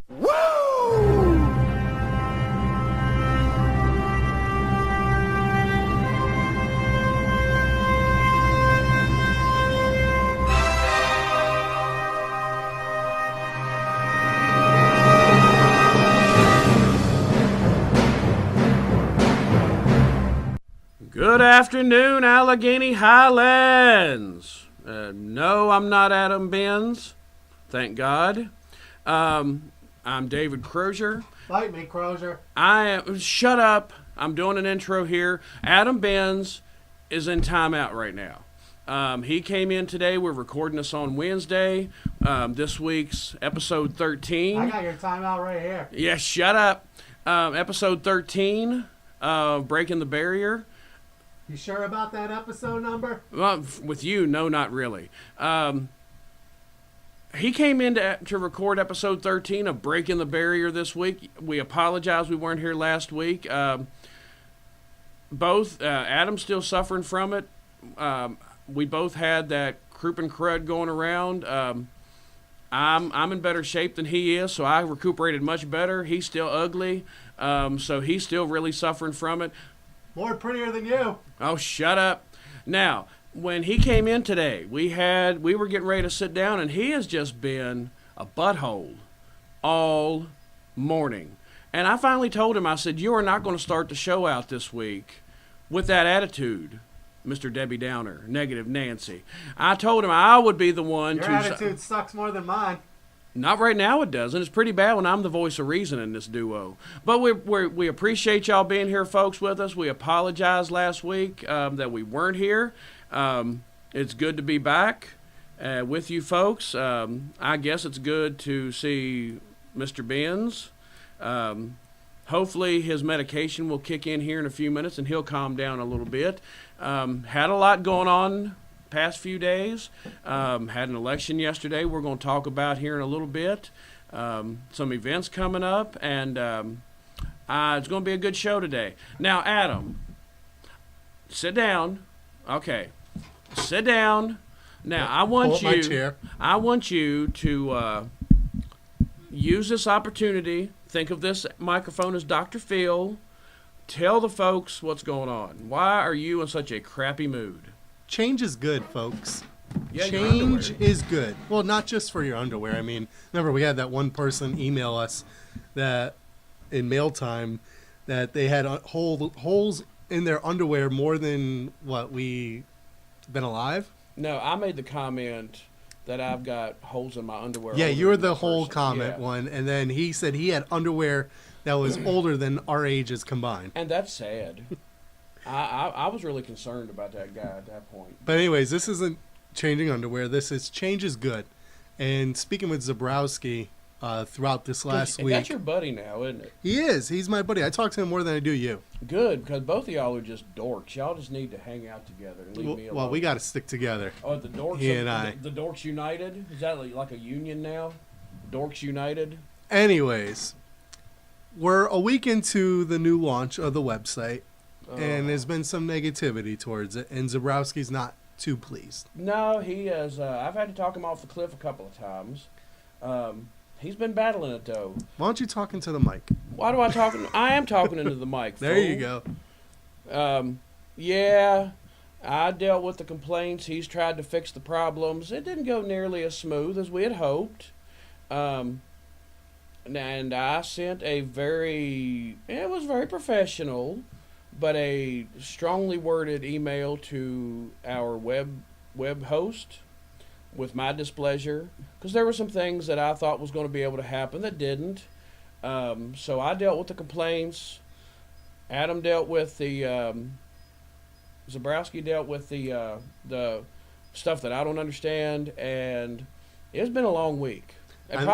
Good afternoon, Alleghany Highlands. No, I'm not Adam Benz. Thank God. I'm David Crosier. Fight me, Crosier. Shut up. I'm doing an intro here. Adam Benz is in timeout right now. He came in today. We're recording this on Wednesday. This week's episode 13. I got your timeout right here. Yeah, shut up. Episode 13, Breaking the Barrier. You sure about that episode number? Well, with you, no, not really. He came in to record episode 13 of Breaking the Barrier this week. We apologize we weren't here last week. Adam's still suffering from it. We both had that croup and crud going around. I'm in better shape than he is, so I recuperated much better. He's still ugly, so he's still really suffering from it. More prettier than you. Oh, shut up. Now, when he came in today, we were getting ready to sit down, and he has just been a butthole all morning. And I finally told him, I said, you are not going to start the show out this week with that attitude, Mr. Debbie Downer, Negative Nancy. I told him I would be the one Your to... attitude sucks more than mine. Not right now, it doesn't. It's pretty bad when I'm the voice of reason in this duo. But we appreciate y'all being here, folks, with us. We apologize last week that we weren't here. It's good to be back with you folks. I guess it's good to see Mr. Benz. Hopefully his medication will kick in here in a few minutes and he'll calm down a little bit. Had a lot going on past few days. Had an election yesterday we're going to talk about here in a little bit. Some events coming up, and it's going to be a good show today. Now, Adam, sit down. Okay, sit down. Now, I want you to use this opportunity. Think of this microphone as Dr. Phil. Tell the folks what's going on. Why are you in such a crappy mood? Change is good, folks. Yeah, Change is good. Well, not just for your underwear. I mean, remember we had that one person email us that in mail time that they had holes in their underwear more than what we been alive. No, I made the comment that I've got holes in my underwear. Yeah, you were the whole comment one, and then he said he had underwear that was older than our ages combined. And that's sad. I was really concerned about that guy at that point. But anyways, this isn't changing underwear. This is change is good. And speaking with Zabrowski throughout this last week. That's your buddy now, isn't it? He is. He's my buddy. I talk to him more than I do you. Good, because both of y'all are just dorks. Y'all just need to hang out together and leave me alone. Well, we got to stick together. Oh, the dorks. He and I. The Dorks United? Is that like a union now? Dorks United? Anyways, we're a week into the new launch of the website. And there's been some negativity towards it, and Zabrowski's not too pleased. No, he is. I've had to talk him off the cliff a couple of times. He's been battling it, though. Why don't you talk into the mic? Why do I talk? I am talking into the mic. There you go. Yeah, I dealt with the complaints. He's tried to fix the problems. It didn't go nearly as smooth as we had hoped. And I sent it was very professional, but a strongly worded email to our web host with my displeasure, because there were some things that I thought was going to be able to happen that didn't. So I dealt with the complaints. Adam dealt with the Zabrowski dealt with the stuff that I don't understand, and it's been a long week. It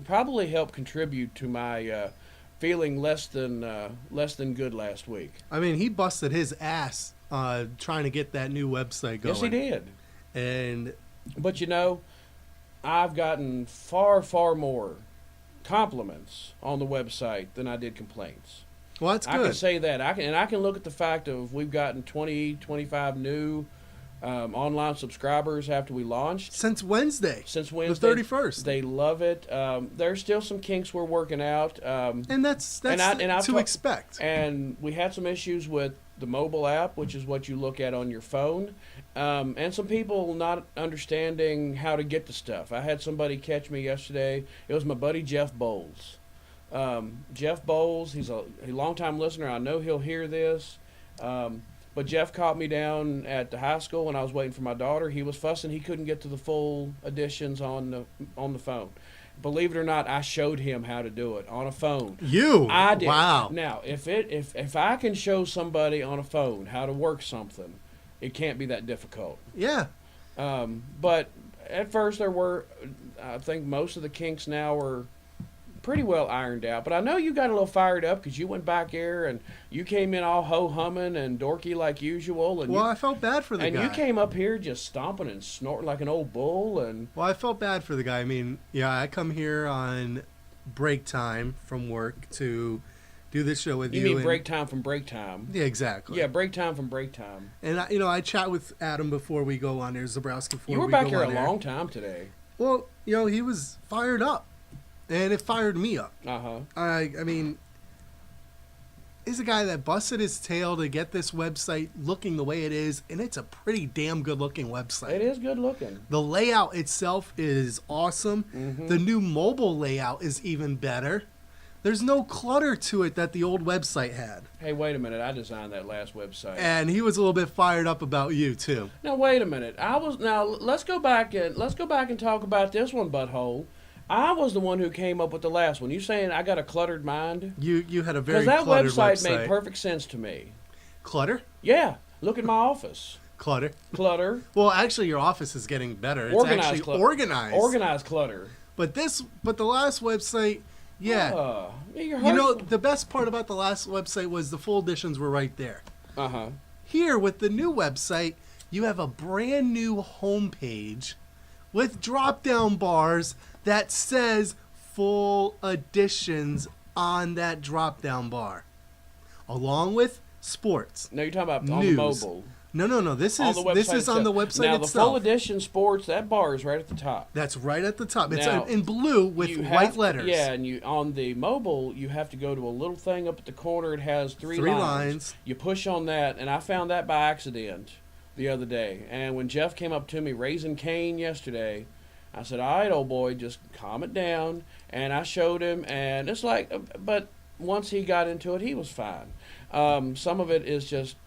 probably helped contribute to my feeling less than good last week. I mean, he busted his ass trying to get that new website going. Yes, he did. But you know, I've gotten far, far more compliments on the website than I did complaints. Well, that's good. I can say that. I can look at the fact of we've gotten 20, 25 new online subscribers after we launched. Since Wednesday. Since Wednesday, The 31st. They love it. There's still some kinks we're working out. And that's I've to expect. And we had some issues with the mobile app, which is what you look at on your phone, and some people not understanding how to get the stuff. I had somebody catch me yesterday. It was my buddy Jeff Bowles. Jeff Bowles, he's a longtime listener. I know he'll hear this. But Jeff caught me down at the high school when I was waiting for my daughter. He was fussing. He couldn't get to the full editions on the phone. Believe it or not, I showed him how to do it on a phone. I did. Wow. Now, if I can show somebody on a phone how to work something, it can't be that difficult. Yeah. But at first there were, I think most of the kinks now are pretty well ironed out. But I know you got a little fired up because you went back there and you came in all ho-humming and dorky like usual. And I felt bad for the guy. And you came up here just stomping and snorting like an old bull. And Well, I felt bad for the guy. I mean, yeah, I come here on break time from work to do this show with you. You mean break time from break time? Yeah, exactly. Yeah, break time from break time. And I chat with Adam before we go on there, Zabrowski. You were back here a long time today. Well, he was fired up, and it fired me up. I mean, he's a guy that busted his tail to get this website looking the way it is, and it's a pretty damn good-looking website. It is good looking. The layout itself is awesome. Mm-hmm. The new mobile layout is even better. There's no clutter to it that the old website had. Hey, wait a minute. I designed that last website. And he was a little bit fired up about you, too. Now, wait a minute. Now, let's go back and talk about this one, butthole. I was the one who came up with the last one. You saying I got a cluttered mind? You had a very cluttered cluttered Because that website. website made perfect sense to me. Clutter? Yeah. Look at my office. Clutter. Clutter. Well, actually, your office is getting better. It's Organized actually clutter. organized. Organized clutter. But the last website, yeah. You're The best part about the last website was the full editions were right there. Uh-huh. Here, with the new website, you have a brand new homepage with drop-down bars that says full editions on that drop-down bar, along with sports. No, you're talking about news. on the mobile. No. This On is the website this is on the itself. website now, itself. the full edition sports, that bar is right at the top. That's right at the top. It's Now, in blue with You white have- letters. Yeah, and on the mobile, you have to go to a little thing up at the corner. It has three lines. You push on that, and I found that by accident the other day. And when Jeff came up to me raising Cain yesterday, I said, all right, old boy, just calm it down. And I showed him, and it's like, but once he got into it, he was fine. Some of it is just,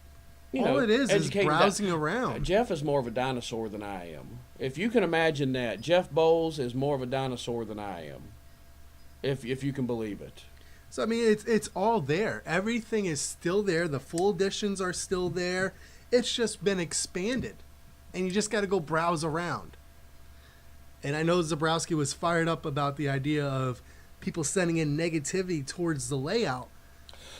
All it is educating browsing around. Jeff is more of a dinosaur than I am. If you can imagine that, Jeff Bowles is more of a dinosaur than I am. If you can believe it. So I mean, it's all there. Everything is still there. The full editions are still there. It's just been expanded, and you just got to go browse around. And I know Zabrowski was fired up about the idea of people sending in negativity towards the layout,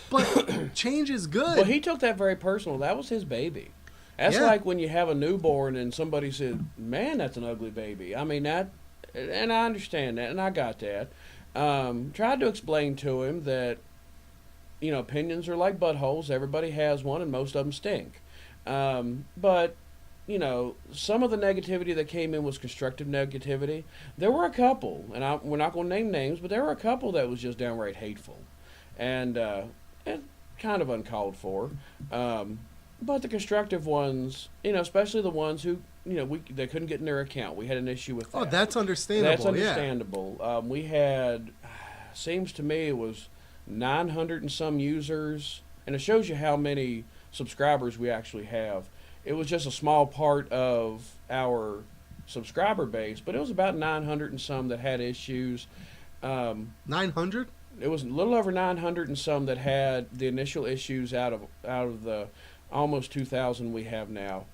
but change is good. Well, he took that very personal. That was his baby. That's like when you have a newborn and somebody said, man, that's an ugly baby. I mean, that, and I understand that, and I got that. Tried to explain to him that, opinions are like buttholes. Everybody has one, and most of them stink. But, some of the negativity that came in was constructive negativity. There were a couple, and we're not going to name names, but there were a couple that was just downright hateful. And kind of uncalled for. But the constructive ones, especially the ones who, they couldn't get in their account. We had an issue with that. Oh, that's understandable. That's understandable. We had, seems to me, it was 900 and some users, and it shows you how many subscribers we actually have. It was just a small part of our subscriber base, but it was about 900 and some that had issues. 900? It was a little over 900 and some that had the initial issues out of the almost 2,000 we have now.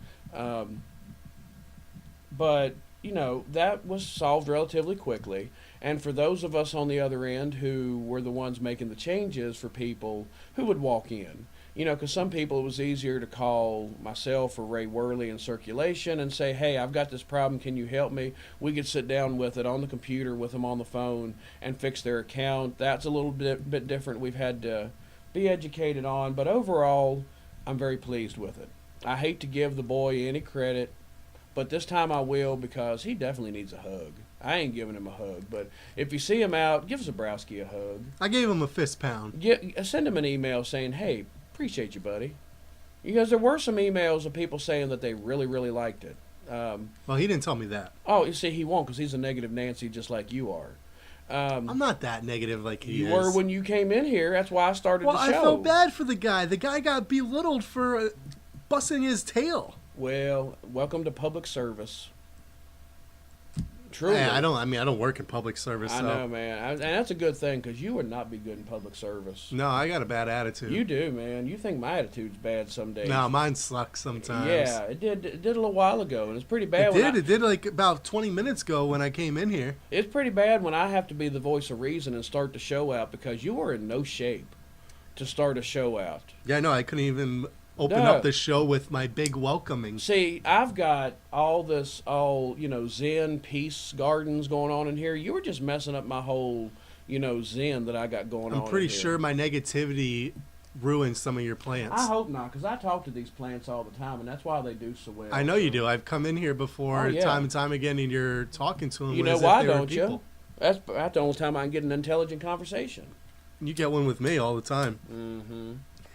But, that was solved relatively quickly. And for those of us on the other end who were the ones making the changes for people who would walk in, because some people it was easier to call myself or Ray Worley in circulation and say, hey, I've got this problem, can you help me? We could sit down with it on the computer with them on the phone and fix their account. That's a little bit different we've had to be educated on, but overall, I'm very pleased with it. I hate to give the boy any credit, but this time I will because he definitely needs a hug. I ain't giving him a hug, but if you see him out, give Zabrowski a hug. I gave him a fist pound. Send him an email saying, hey, appreciate you, buddy. Because there were some emails of people saying that they really, really liked it. Well, he didn't tell me that. Oh, you see, he won't because he's a negative Nancy just like you are. I'm not that negative like he is. You were when you came in here. That's why I started the show. Well, I felt bad for the guy. The guy got belittled for busting his tail. Well, welcome to public service. Truly. Hey, I don't work in public service. I so. know, man. And that's a good thing because you would not be good in public service. No, I got a bad attitude. You do, man. You think my attitude's bad some days. No, mine sucks sometimes. Yeah, it did. It did a little while ago, and it's pretty bad. It did like about 20 minutes ago when I came in here. It's pretty bad when I have to be the voice of reason and start the show out because you were in no shape to start a show out. Yeah, no, I couldn't even open up the show with my big welcoming. See, I've got all Zen peace gardens going on in here. You were just messing up my whole, Zen that I got going on. I'm pretty in here. sure my negativity ruined some of your plants. I hope not, because I talk to these plants all the time, and that's why they do so well. I know you do. I've come in here before time and time again, and you're talking to them. You know why, don't you? That's the only time I can get an intelligent conversation. You get one with me all the time. Mm-hmm.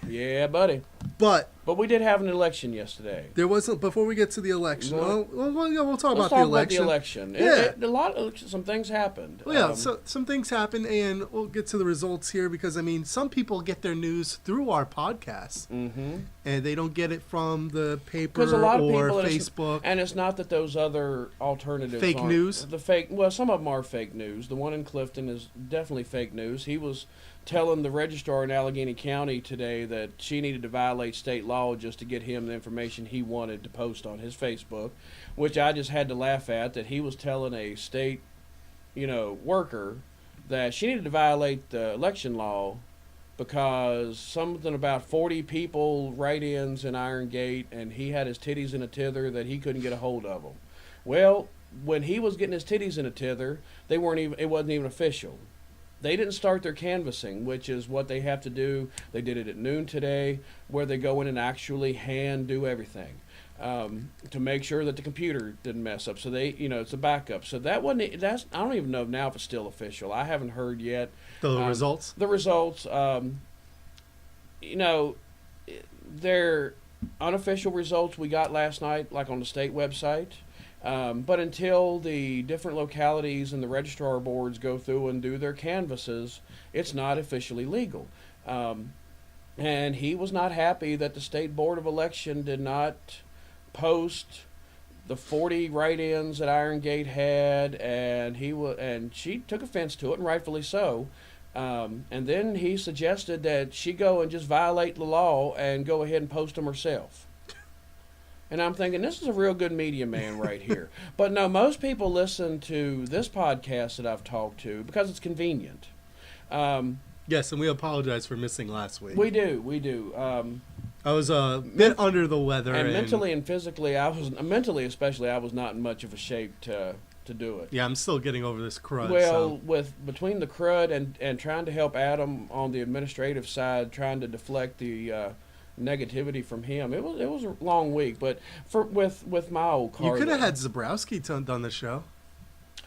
Yeah, buddy. But we did have an election yesterday. There wasn't. Before we get to the election, we'll talk about the election. election. About the election. Yeah, some things happened. Well, yeah, so some things happened, and we'll get to the results here because some people get their news through our podcast, mm-hmm. and they don't get it from the paper a lot of or people, Facebook. And it's not that those other alternatives fake aren't news. Well, some of them are fake news. The one in Clifton is definitely fake news. He was telling the registrar in Alleghany County today that she needed to violate state law just to get him the information he wanted to post on his Facebook, which I just had to laugh at, that he was telling a state, worker that she needed to violate the election law because something about 40 people write-ins in Iron Gate, and he had his titties in a tither that he couldn't get a hold of them. Well, when he was getting his titties in a tither, it wasn't even official. They didn't start their canvassing, which is what they have to do. They did it at noon today, where they go in and actually hand do everything to make sure that the computer didn't mess up. So it's a backup. So I don't even know now if it's still official. I haven't heard yet. The results? The results, they're unofficial results we got last night, like on the state website. But until the different localities and the registrar boards go through and do their canvasses, it's not officially legal. And he was not happy that the State Board of Election did not post the 40 write-ins that Iron Gate had, and she took offense to it, and rightfully so. And then he suggested that she go and just violate the law and go ahead and post them herself. And I'm thinking, this is a real good media man right here. But no, most people listen to this podcast that I've talked to because it's convenient. Yes, and we apologize for missing last week. We do. I was a bit under the weather. And mentally and physically, mentally especially, I was not in much of a shape to do it. Yeah, I'm still getting over this crud. Well, between the crud and trying to help Adam on the administrative side, trying to deflect the negativity from him. It was a long week, but with my old car. You could have had Zabrowski done the show.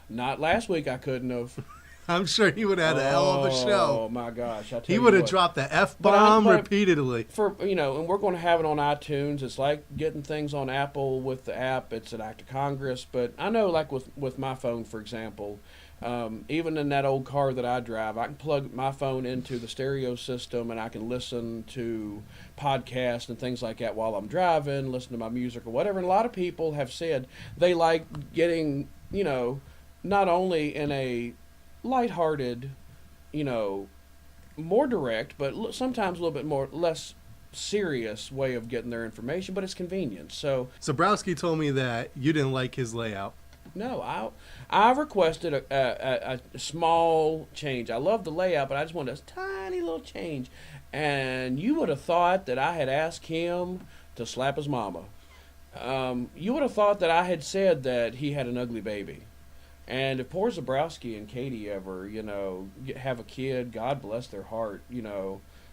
Not last week. I couldn't have. I'm sure he would have had a hell of a show. Oh my gosh! He would have dropped the F-bomb repeatedly. And we're going to have it on iTunes. It's like getting things on Apple with the app. It's an act of Congress. But I know, like with my phone, for example. Even in that old car that I drive, I can plug my phone into the stereo system and I can listen to podcasts and things like that while I'm driving, listen to my music or whatever. And a lot of people have said they like getting, not only in a lighthearted, more direct, but sometimes a little bit less serious way of getting their information, but it's convenient. So Zabrowski told me that you didn't like his layout. No, I requested a small change. I love the layout, but I just wanted a tiny little change. And you would have thought that I had asked him to slap his mama. You would have thought that I had said that he had an ugly baby. And if poor Zabrowski and Katie ever, have a kid, God bless their heart,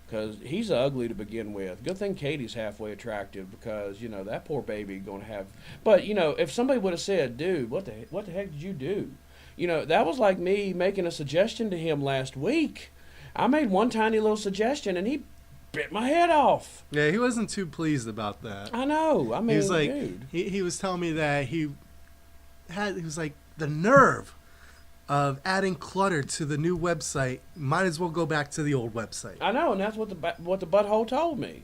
because he's ugly to begin with. Good thing Katie's halfway attractive because, that poor baby going to have. But, if somebody would have said, dude, what the heck did you do? That was like me making a suggestion to him last week. I made one tiny little suggestion and he bit my head off. Yeah, he wasn't too pleased about that. I know. I mean, He was like, dude. he was telling me that he was like, the nerve of adding clutter to the new website. Might as well go back to the old website. I know, and that's what the butthole told me.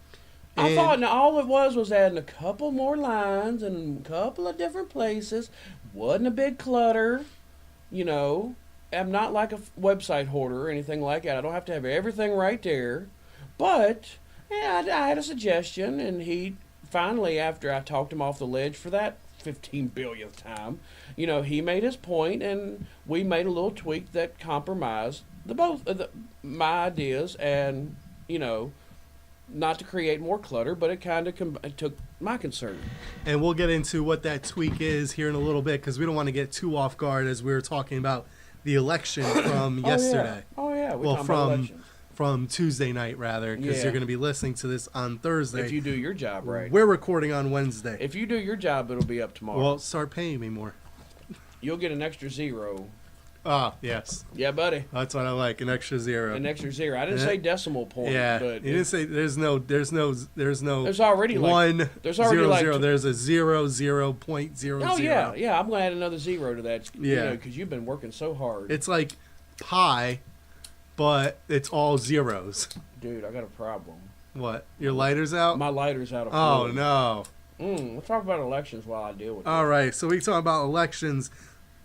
I And- thought all it was adding a couple more lines in a couple of different places. Wasn't a big clutter, I'm not like a website hoarder or anything like that. I don't have to have everything right there. But, yeah, I had a suggestion, and he finally, after I talked him off the ledge for that 15 billionth time, he made his point, and we made a little tweak that compromised my ideas, and not to create more clutter, but it kind of it took my concern. And we'll get into what that tweak is here in a little bit because we don't want to get too off guard as we were talking about the election from yesterday. Oh yeah. Well, talking about elections. from Tuesday night rather, because Yeah. you're going to be listening to this on Thursday. If you do your job right. We're recording on Wednesday. If you do your job, it'll be up tomorrow. Well, start paying me more. You'll get an extra zero. Ah, yes. Yeah, buddy. That's what I like, an extra zero. An extra zero. I didn't say decimal point. Yeah, But you didn't say there's no there's already like one there's already zero, like zero. There's a 0.00. Oh yeah. I'm gonna add another zero to that. Yeah. Because you've been working so hard. It's like pi, but it's all zeros. Dude, I got a problem. What? Your lighter's out? My lighter's out of Oh fluid. no. Let's talk about elections while I deal with All it. right, so we talk about elections.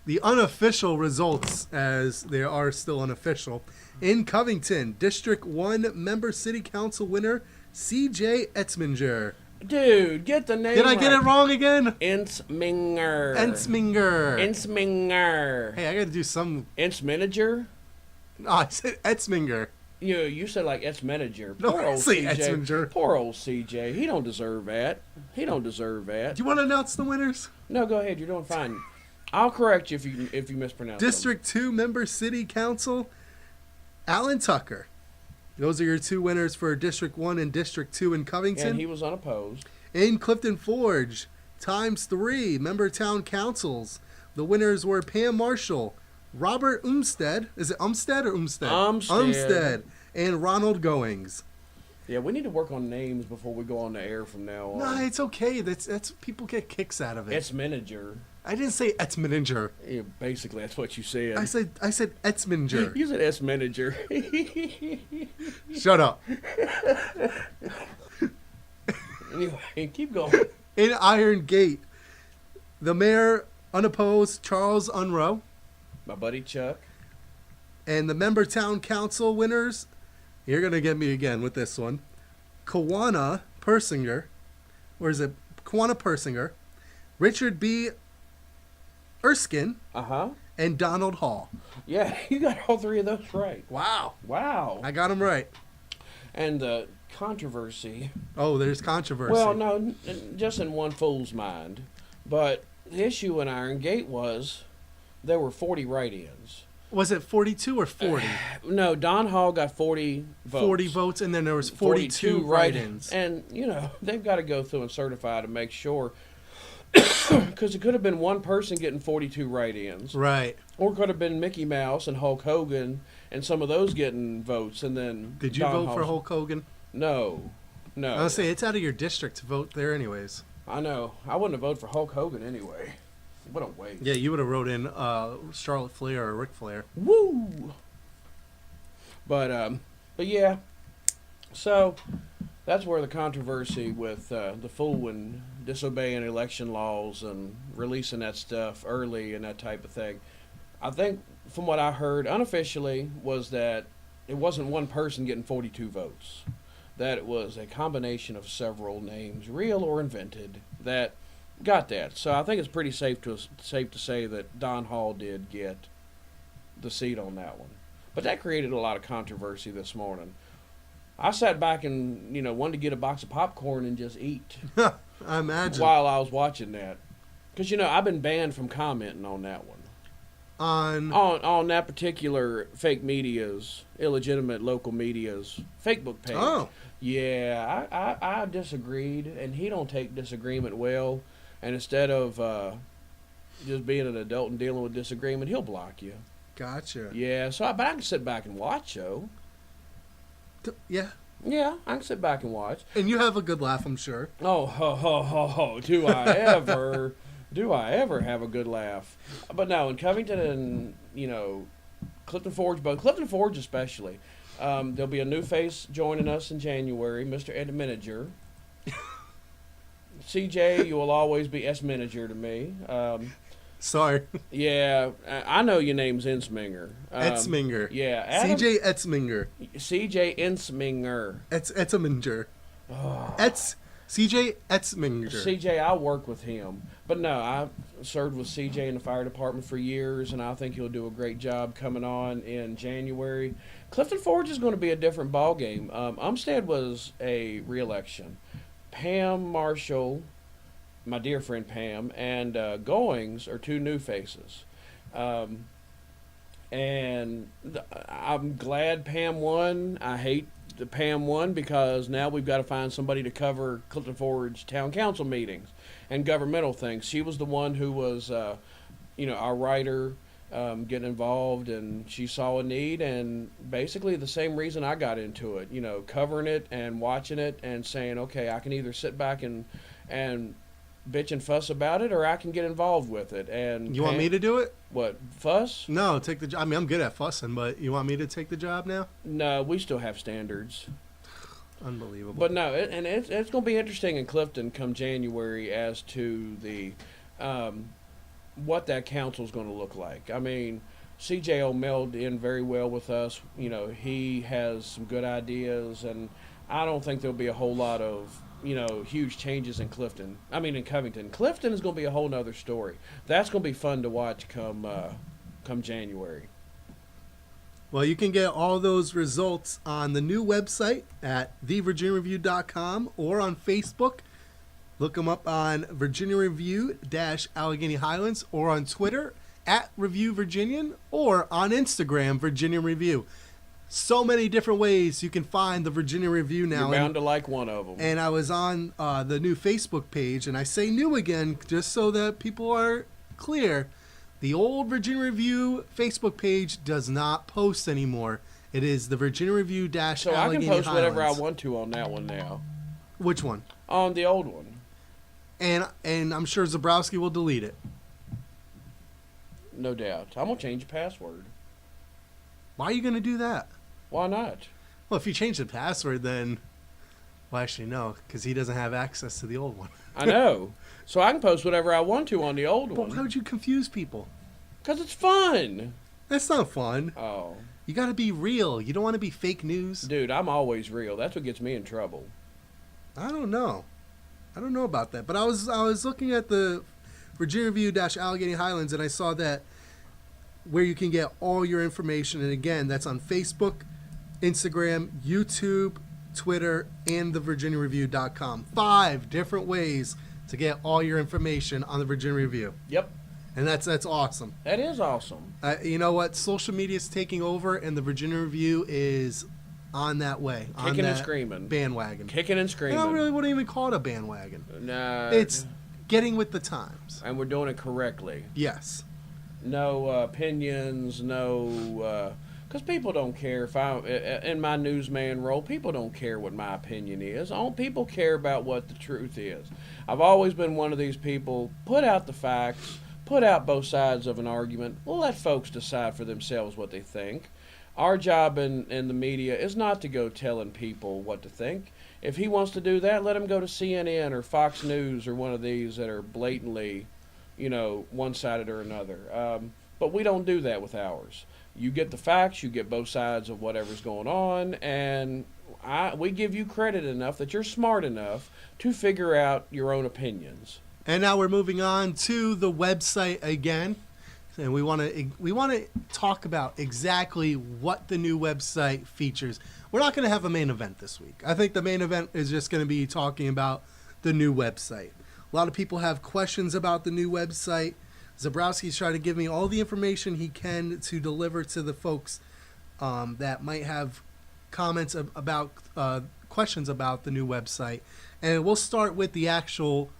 The unofficial results, as they are still unofficial, in Covington, District 1 member city council winner, C.J. Etzminger. Dude, get the name Did I get it wrong again? Ensminger. Etzminger. Ensminger. Hey, I got to do some. Ensmanager? Oh, I said Etzminger. You said like Etzmanager. No, Poor I old say CJ. Etzminger. Poor old CJ. He don't deserve that. He don't deserve that. Do you want to announce the winners? No, go ahead. You're doing fine. I'll correct you if you mispronounce District 2 member city council, Alan Tucker. Those are your two winners for District 1 and District 2 in them. Covington. And he was unopposed. In Clifton Forge, times 3 member town councils. The winners were Pam Marshall, Robert Umstead. Is it Umstead or Umstead? Umstead. And Ronald Goings. Yeah, we need to work on names before we go on the air from now on. No, it's okay. That's people get kicks out of it. Etzmanager. I didn't say Etzminger. Yeah, basically, that's what you said. I said Etzminger. You said Etzmanager. Shut up. Anyway, keep going. In Iron Gate, the mayor unopposed, Charles Unrow. My buddy Chuck. And the member town council winners, you're going to get me again with this one. Kawana Persinger, or is it Kawana Persinger, Richard B. Erskine, Uh-huh. and Donald Hall. Yeah, you got all three of those right. Wow. Wow. I got them right. And the controversy. Oh, there's controversy. Well, no, just in one fool's mind. But the issue in Iron Gate was there were 40 write-ins. Was it 42 or 40? No, Don Hall got 40 votes. 40 votes, and then there was 42 write-ins. And, they've got to go through and certify to make sure. Because it could have been one person getting 42 write-ins. Right. Or it could have been Mickey Mouse and Hulk Hogan and some of those getting votes. And then Did you Don vote for Hall's- Hulk Hogan? No. I was gonna say, it's out of your district to vote there anyways. I know. I wouldn't have voted for Hulk Hogan anyway. What a waste. Yeah, you would have wrote in Charlotte Flair or Ric Flair. Woo! But yeah. So that's where the controversy with the fool and disobeying election laws and releasing that stuff early and that type of thing. I think from what I heard unofficially was that it wasn't one person getting 42 votes. That it was a combination of several names, real or invented, that got that. So I think it's pretty safe to say that Don Hall did get the seat on that one. But that created a lot of controversy this morning. I sat back and wanted to get a box of popcorn and just eat I imagine. while I was watching that, because I've been banned from commenting on that one. on that particular fake media's, illegitimate local media's Facebook page. Oh. Yeah, I disagreed, and he don't take disagreement well. And instead of just being an adult and dealing with disagreement, he'll block you. Gotcha. Yeah, so but I can sit back and watch, though. Yeah. Yeah, I can sit back and watch. And you have a good laugh, I'm sure. Oh, ho, ho, ho, ho. Do I ever? Do I ever have a good laugh? But no, in Covington and, Clifton Forge, but Clifton Forge especially, there'll be a new face joining us in January, Mr. Ed Manager. CJ, you will always be S Manager to me. Sorry. Yeah, I know your name's Ensminger. Etzminger. Yeah, Adam, CJ Etzminger. CJ Ensminger. Etzminger. Oh. CJ Etzminger. CJ, I work with him. But no, I served with CJ in the fire department for years, and I think he'll do a great job coming on in January. Clifton Forge is going to be a different ballgame. Umstead was a re-election. Pam Marshall, my dear friend Pam, and Goings are two new faces. And I'm glad Pam won. I hate that Pam won because now we've got to find somebody to cover Clifton Forge town council meetings and governmental things. She was the one who was, our writer, getting involved, and she saw a need, and basically the same reason I got into it, covering it and watching it and saying, okay, I can either sit back and bitch and fuss about it, or I can get involved with it. And you want me to do it? What, fuss? No, take the job. I mean, I'm good at fussing, but you want me to take the job now? No, we still have standards. Unbelievable. But no, it's going to be interesting in Clifton come January as to the what that council's going to look like. I mean, CJ will meld in very well with us. He has some good ideas, and I don't think there'll be a whole lot of huge changes in Covington. Clifton is going to be a whole nother story. That's going to be fun to watch come January. Well, you can get all those results on the new website at thevirginiareview.com or on Facebook. Look them up on Virginia Review - Alleghany Highlands, or on Twitter at Review Virginian, or on Instagram Virginia Review. So many different ways you can find the Virginia Review now. You're bound to like one of them. And I was on the new Facebook page, and I say new again just so that people are clear. The old Virginia Review Facebook page does not post anymore. It is the Virginia Review - Alleghany Highlands. So I can post whatever I want to on that one now. Which one? On the old one. And I'm sure Zabrowski will delete it. No doubt. I'm going to change the password. Why are you going to do that? Why not? Well, if you change the password, then... Well, actually, no, because he doesn't have access to the old one. I know. So I can post whatever I want to on the old one. But why would you confuse people? Because it's fun. That's not fun. Oh. You got to be real. You don't want to be fake news. Dude, I'm always real. That's what gets me in trouble. I don't know about that. But I was looking at the Virginia Review - Alleghany Highlands, and I saw that where you can get all your information. And again, that's on Facebook, Instagram, YouTube, Twitter, and the virginiareview.com. 5 different ways to get all your information on the Virginia Review. Yep. And that's awesome. That is awesome. You know what? Social media is taking over, and the Virginia Review is on that way. Kicking and screaming. Bandwagon. Kicking and screaming. I don't really wouldn't even call it a bandwagon. Nah. It's getting with the times. And we're doing it correctly. Yes. No opinions, no... Because people don't care if in my newsman role, people don't care what my opinion is. All people care about what the truth is. I've always been one of these people, put out the facts, put out both sides of an argument, let folks decide for themselves what they think. Our job in the media is not to go telling people what to think. If he wants to do that, let him go to CNN or Fox News or one of these that are blatantly, one-sided or another. But we don't do that with ours. You get the facts, you get both sides of whatever's going on, and we give you credit enough that you're smart enough to figure out your own opinions. And now we're moving on to the website again, and we want to talk about exactly what the new website features. We're not going to have a main event this week. I think the main event is just going to be talking about the new website. A lot of people have questions about the new website. Zabrowski's trying to give me all the information he can to deliver to the folks that might have comments about questions about the new website. And we'll start with the actual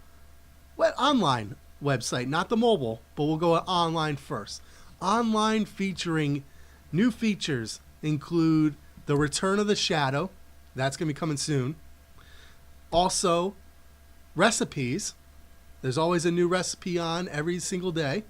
online website, not the mobile, but we'll go online first. Online featuring new features include the return of the shadow. That's going to be coming soon. Also, recipes. There's always a new recipe on every single day.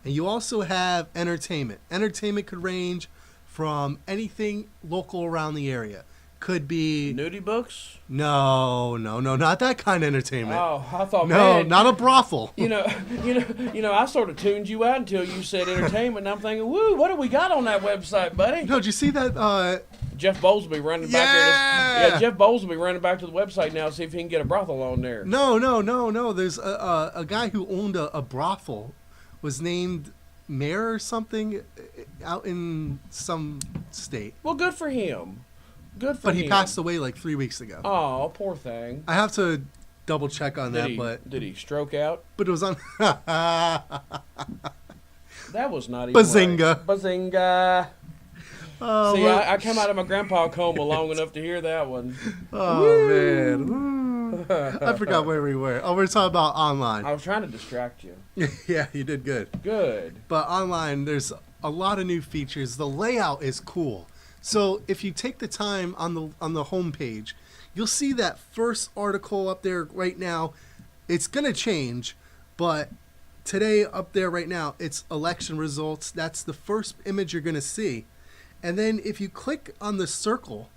And you also have entertainment. Entertainment could range from anything local around the area. Could be Nudie books? no, not that kind of entertainment. Oh, I thought, No, man, not a brothel. I sort of tuned you out until you said entertainment, and I'm thinking, woo, what do we got on that website, buddy? No, did you see that? Jeff Bowles will be running back Yeah! there. Jeff Bowles will be running back to the website now to see if he can get a brothel on there. No. There's a guy who owned a brothel, was named Mayor or something, out in some state. Well, good for him. Good for But him. he passed away like 3 weeks ago. Oh, poor thing. I have to double check on that, Did he stroke out? but it was on. That was not even Bazinga. right. Bazinga. Oh, See, well- I come out of my grandpa coma long enough to hear that one. Oh man, Woo. I forgot where we were. Oh, we're talking about online. I was trying to distract you. Yeah, you did good. Good. But online, there's a lot of new features. The layout is cool. So if you take the time on the homepage, you'll see that first article up there right now. It's gonna change, but today up there right now, it's election results. That's the first image you're gonna see. And then if you click on the circle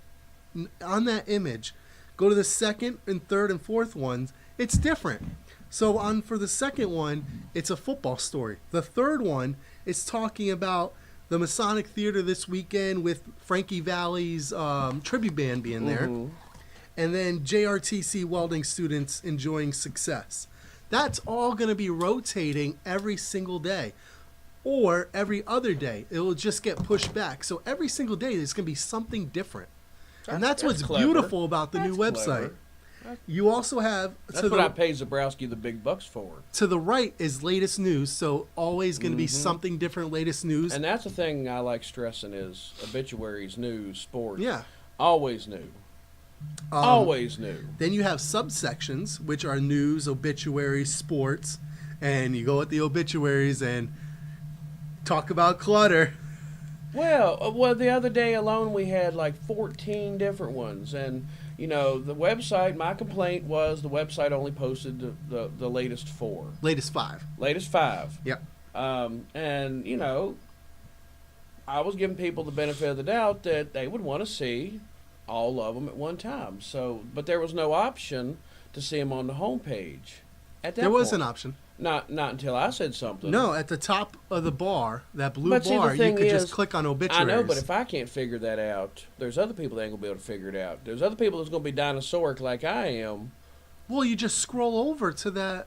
on that image, go to the second and third and fourth ones, it's different. So for the second one, it's a football story. The third one is talking about the Masonic Theater this weekend with Frankie Valli's tribute band being there. Mhm. And then JRTC welding students enjoying success. That's all going to be rotating every single day. Or every other day. It will just get pushed back. So every single day there's going to be something different. And that's what's clever. beautiful about the new That's website. clever. You also have That's what I pay Zabrowski the big bucks for. to the right is latest news, so always going to be something different, latest news. And that's the thing I like stressing is obituaries, news, sports. Yeah. Always new. Um, Always new. Then you have subsections, which are news, obituaries, sports, and you go at the obituaries and talk about clutter. Well, the other day alone we had like 14 different ones, and the website. My complaint was the website only posted the latest 4, Latest 5. latest 5. Yep. And I was giving people the benefit of the doubt that they would want to see all of them at one time. So, but there was no option to see them on the homepage. At that There was point. an option. Not until I said something. No, at the top of the bar, that blue But see, the bar, you thing could is, just click on obituaries. I know, but if I can't figure that out, there's other people that ain't gonna be able to figure it out. There's other people that's gonna be dinosauric like I am. Well, you just scroll over to that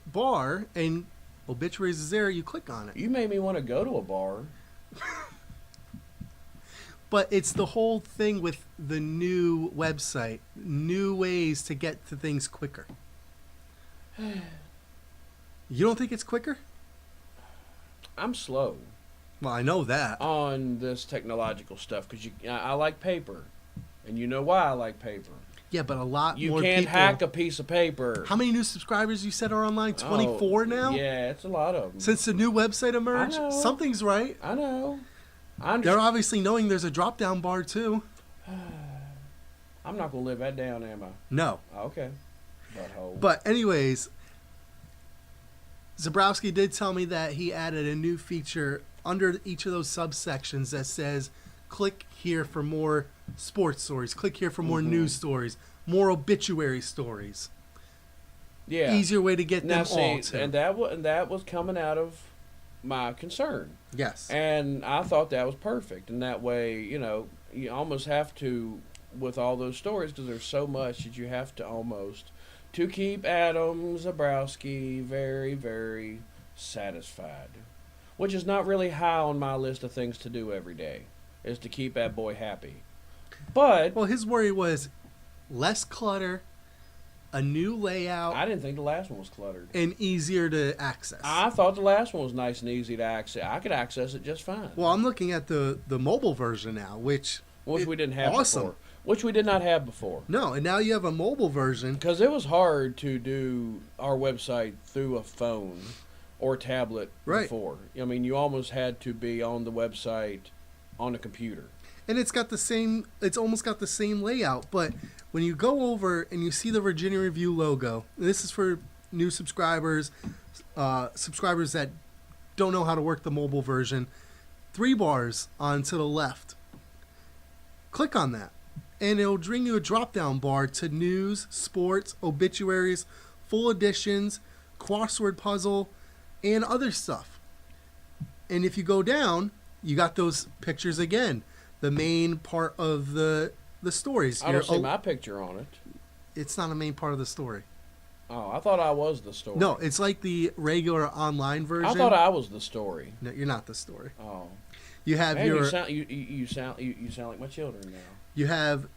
bar and obituaries is there, you click on it. You made me want to go to a bar. But it's the whole thing with the new website, new ways to get to things quicker. You don't think it's quicker? I'm slow Well, I know that. on this technological stuff because I like paper, and you know why I like paper. Yeah, but a lot You more can't people. hack a piece of paper. How many new subscribers you said are online? 24 now? Yeah, it's a lot of them. Since the new website emerged? I know. Something's right. I know. They're obviously knowing there's a drop down bar too. I'm not gonna live that down, am I? No. Okay. Butthole. But anyways, Zabrowski did tell me that he added a new feature under each of those subsections that says, click here for more sports stories, click here for more news stories, more obituary stories. yeah. Easier way to get Now them see, all to. and that was coming out of my concern, Yes. and I thought that was perfect. And that way, you almost have to with all those stories because there's so much that you have to almost to keep Adam Zabrowski very, very satisfied, which is not really high on my list of things to do every day, is to keep that boy happy. But Well, his worry was less clutter, a new layout, I didn't think the last one was cluttered. and easier to access. I thought the last one was nice and easy to access. I could access it just fine. Well, I'm looking at the mobile version now, which we didn't have awesome. before. Which we did not have before. No, and now you have a mobile version. Because it was hard to do our website through a phone or tablet before. I mean, you almost had to be on the website on a computer. And it's almost got the same layout, but when you go over and you see the Virginia Review logo, this is for new subscribers, subscribers that don't know how to work the mobile version, 3 bars on to the left. Click on that, and it'll bring you a drop-down bar to news, sports, obituaries, full editions, crossword puzzle, and other stuff. And if you go down, you got those pictures again. The main part of the stories. I don't see my picture on it. It's not a main part of the story. Oh, I thought I was the story. No, it's like the regular online version. I thought I was the story. No, you're not the story. Oh. You have Man, your. you sound like my children now. You have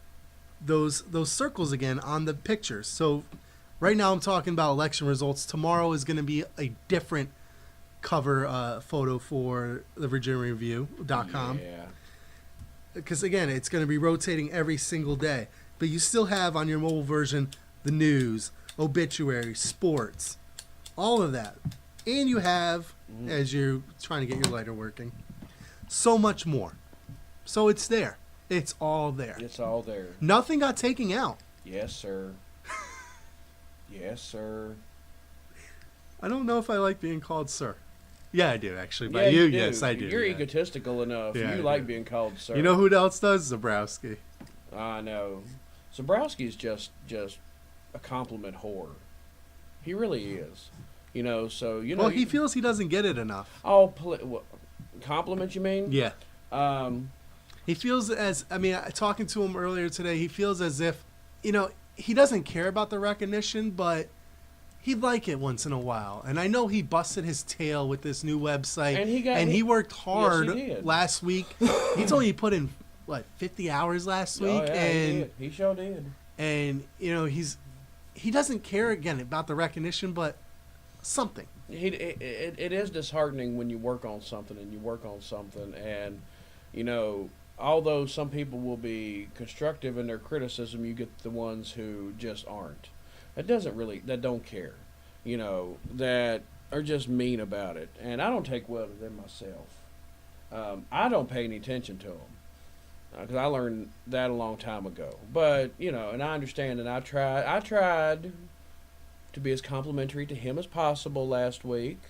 those circles again on the pictures. So right now I'm talking about election results. Tomorrow is going to be a different cover photo for the VirginiaReview.com. Yeah. Because again, it's going to be rotating every single day. But you still have on your mobile version the news, obituary, sports, all of that. And you have, as you're trying to get your lighter working, so much more. So it's there. It's all there. It's all there. Nothing got taken out. Yes, sir. Yes, sir. I don't know if I like being called sir. Yeah, I do, actually. By Yeah, you, do. yes, I do. You're yeah. egotistical enough. Yeah, I You like do. being called sir. You know who else does? Zabrowski. I know. Zabrowski's just a compliment whore. He really is. You know, so, you know. Well, he feels he doesn't get it enough. Oh, compliment, you mean? Yeah. Um, He feels talking to him earlier today, he feels as if, he doesn't care about the recognition, but he'd like it once in a while. And I know he busted his tail with this new website. And he worked hard Yes, he did. last week. He told me he put in, 50 hours last week? Oh, yeah, and he did. He sure did. And, he doesn't care, again, about the recognition, but something. It is disheartening when you work on something and, although some people will be constructive in their criticism, you get the ones who just aren't. That don't care, that are just mean about it. And I don't take well to them myself. I don't pay any attention to them because I learned that a long time ago. But, and I understand, and I tried to be as complimentary to him as possible last week.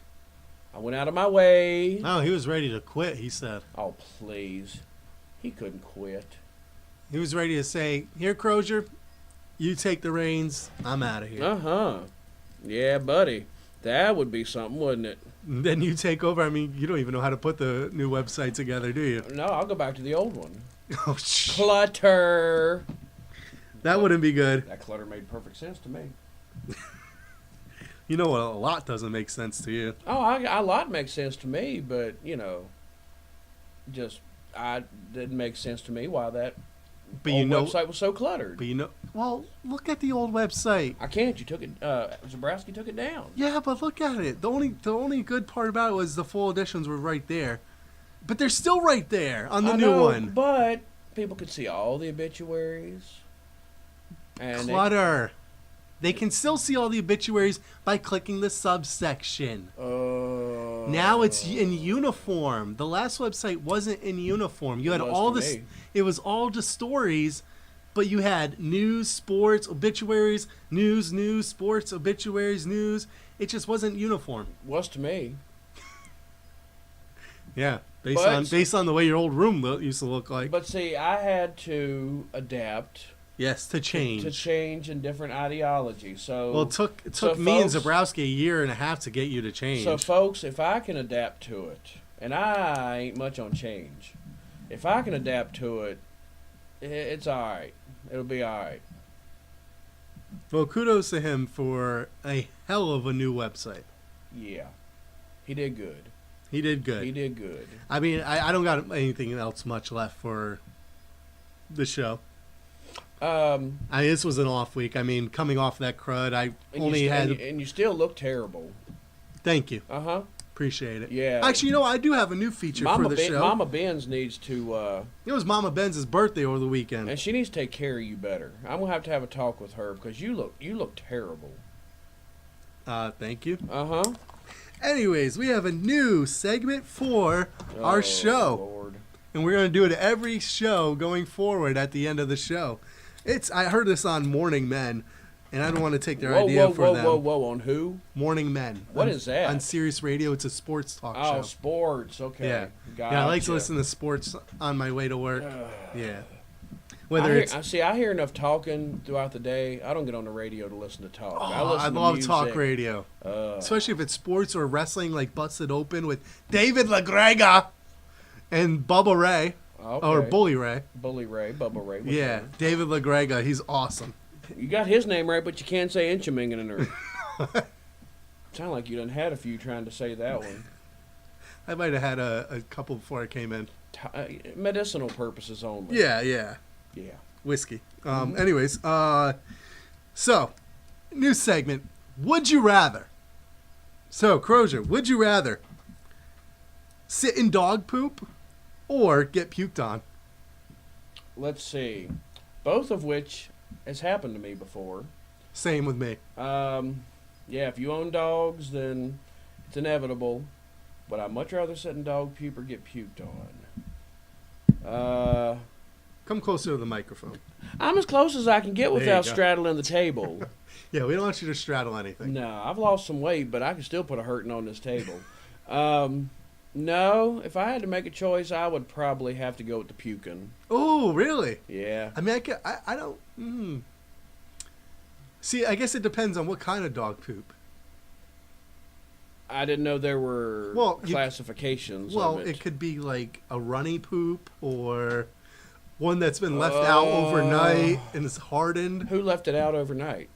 I went out of my way. Oh, he was ready to quit, he said. Oh, please. He couldn't quit. He was ready to say, here, Crosier, you take the reins. I'm out of here. Uh-huh. Yeah, buddy. That would be something, wouldn't it? And then you take over. I mean, you don't even know how to put the new website together, do you? No, I'll go back to the old one. Oh, Clutter. that wouldn't be good. That clutter made perfect sense to me. You know what? A lot doesn't make sense to you. Oh, a lot makes sense to me, but, I didn't make sense to me why that But old website was so cluttered. But well, look at the old website. I can't. You took it. Zabrowski took it down. Yeah, but look at it. The only good part about it was the full editions were right there. But they're still right there on the new one. But people could see all the obituaries. And Clutter. They can still see all the obituaries by clicking the subsection. Now it's in uniform. The last website wasn't in uniform. You had all this. It was all just stories, but you had news, sports, obituaries, news, sports, obituaries, news. It just wasn't uniform. Was to me. Yeah, based on the way your old room used to look like. But see, I had to adapt. Yes, to change. To change in different ideology. So well, it took me and Zabrowski a year and a half to get you to change. So folks, if I can adapt to it, and I ain't much on change, if I can adapt to it, it's all right. It'll be all right. Well, kudos to him for a hell of a new website. Yeah, he did good. He did good. He did good. I mean, I don't got anything else much left for the show. This was an off week. I mean, coming off that crud, I only had. And you still look terrible. Thank you. Uh-huh. Appreciate it. Yeah. Actually, you know, I do have a new feature for the show. Mama Benz needs to. It was Mama Benz's birthday over the weekend. And she needs to take care of you better. I'm gonna have a talk with her because you look terrible. Thank you. Uh-huh. Anyways, we have a new segment for our show. Lord. And we're going to do it every show going forward at the end of the show. I heard this on Morning Men, and I don't want to take their idea for them. Whoa, on who? Morning Men. What is that? On Sirius Radio. It's a sports talk show. Oh, sports. Okay. Yeah. Gotcha. Yeah, I like to listen to sports on my way to work. Yeah. Whether I hear enough talking throughout the day. I don't get on the radio to listen to talk. I love talk radio. Especially if it's sports or wrestling, like Busted Open with David LaGrega and Bubba Ray. Okay. Or Bully Ray. Bully Ray, Bubba Ray. Yeah, one? David LaGrega. He's awesome. You got his name right, but you can't say Inchemingen in there. Sound like you done had a few trying to say that one. I might have had a couple before I came in. Medicinal purposes only. Yeah. Yeah. Whiskey. Anyways, so, new segment. Would you rather? So, Crosier, would you rather sit in dog poop or get puked on? Let's see. Both of which has happened to me before. Same with me. Yeah, if you own dogs, then it's inevitable. But I'd much rather sit in dog poop or get puked on. Come closer to the microphone. I'm as close as I can get There you without go. straddling the table. Yeah, we don't want you to straddle anything. No, I've lost some weight, but I can still put a hurting on this table. No, if I had to make a choice, I would probably have to go with the puking. Oh, really? Yeah. I mean, I don't... See, I guess it depends on what kind of dog poop. I didn't know there were classifications Well, of it could be like a runny poop or one that's been left out overnight and it's hardened. Who left it out overnight?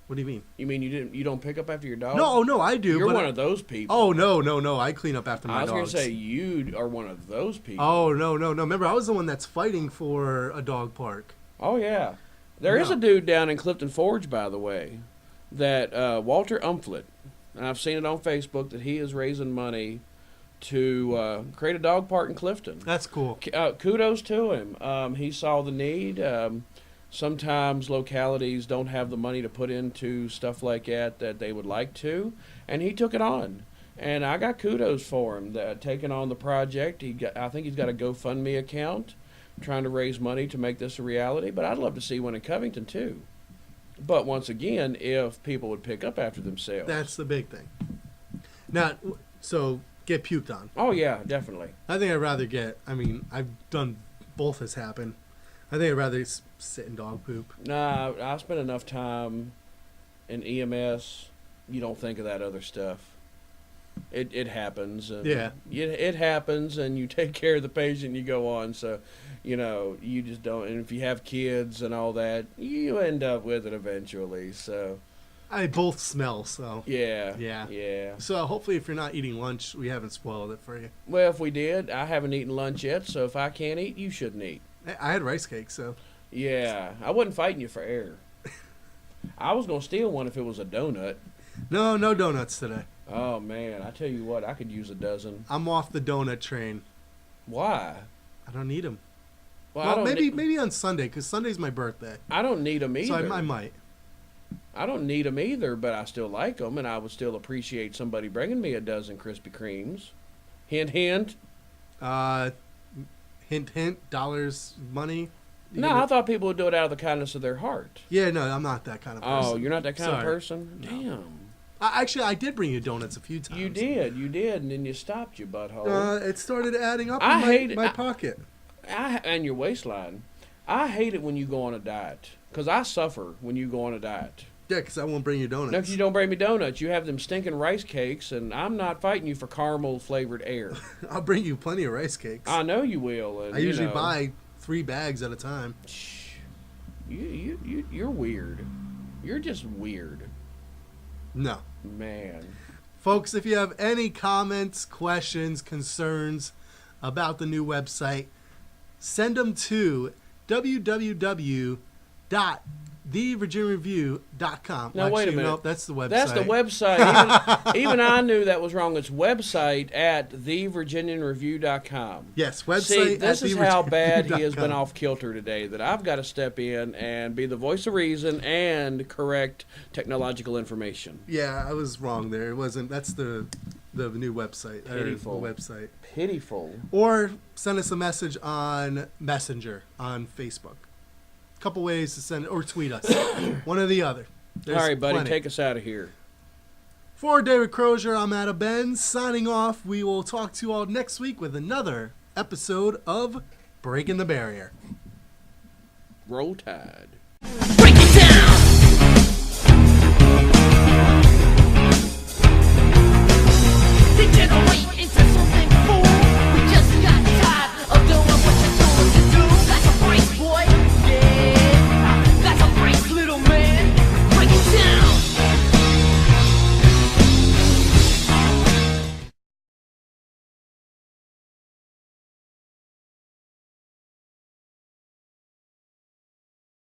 What do you mean? You mean you don't pick up after your dog? No, I do. You're but one of those people. Oh, no. I clean up after my dogs. I was going to say you are one of those people. Oh, no. Remember, I was the one that's fighting for a dog park. Oh, yeah. There is a dude down in Clifton Forge, by the way, that Walter Umflett, and I've seen it on Facebook, that he is raising money to create a dog park in Clifton. That's cool. Kudos to him. He saw the need. Sometimes localities don't have the money to put into stuff like that they would like to, and he took it on. And I got kudos for him taking on the project. I think he's got a GoFundMe account, trying to raise money to make this a reality. But I'd love to see one in Covington too. But once again, if people would pick up after themselves. That's the big thing. Now, so get puked on. Oh, yeah, definitely. I think I'd rather I've done both has happened. I think I'd rather sit in dog poop. Nah, I spent enough time in EMS. You don't think of that other stuff. It happens. And Yeah. It happens, and you take care of the patient and you go on. So, you just don't. And if you have kids and all that, you end up with it eventually. So. I both smell, so. Yeah. Yeah. So hopefully if you're not eating lunch, we haven't spoiled it for you. Well, if we did, I haven't eaten lunch yet, so if I can't eat, you shouldn't eat. I had rice cake, so. Yeah, I wasn't fighting you for air. I was going to steal one if it was a donut. No donuts today. Oh, man, I tell you what, I could use a dozen. I'm off the donut train. Why? I don't need them. Well, maybe on Sunday, because Sunday's my birthday. I don't need them either. So I might. I don't need them either, but I still like them, and I would still appreciate somebody bringing me a dozen Krispy Kremes. Hint, hint. Hint, dollars, money. No, I thought people would do it out of the kindness of their heart. Yeah, no, I'm not that kind of person. Oh, you're not that kind of Sorry. person? No. Damn. Actually, I did bring you donuts a few times. You did, and then you stopped, you butthole. It started adding up in my pocket. And your waistline. I hate it when you go on a diet, because I suffer when you go on a diet. Yeah, because I won't bring you donuts. No, because you don't bring me donuts. You have them stinking rice cakes, and I'm not fighting you for caramel-flavored air. I'll bring you plenty of rice cakes. I know you will. And, I usually buy 3 bags at a time. You're weird. You're just weird. No. Man. Folks, if you have any comments, questions, concerns about the new website, send them to thevirginiareview.com. Now, wait a minute. Nope, that's the website. That's the website. Even I knew that was wrong. It's website at thevirginianreview.com. Yes, website. See, this is how bad he has been thevirginianreview.com. off kilter today that I've got to step in and be the voice of reason and correct technological information. Yeah, I was wrong there. It wasn't. That's the new website. Pitiful. Or the website. Pitiful. Or send us a message on Messenger on Facebook. Couple ways to send it, or tweet us. One or the other. There's All right, buddy, plenty. take us out of here. For David Crosier, I'm Adam Benz. Signing off. We will talk to you all next week with another episode of Breaking the Barrier. Roll Tide. Break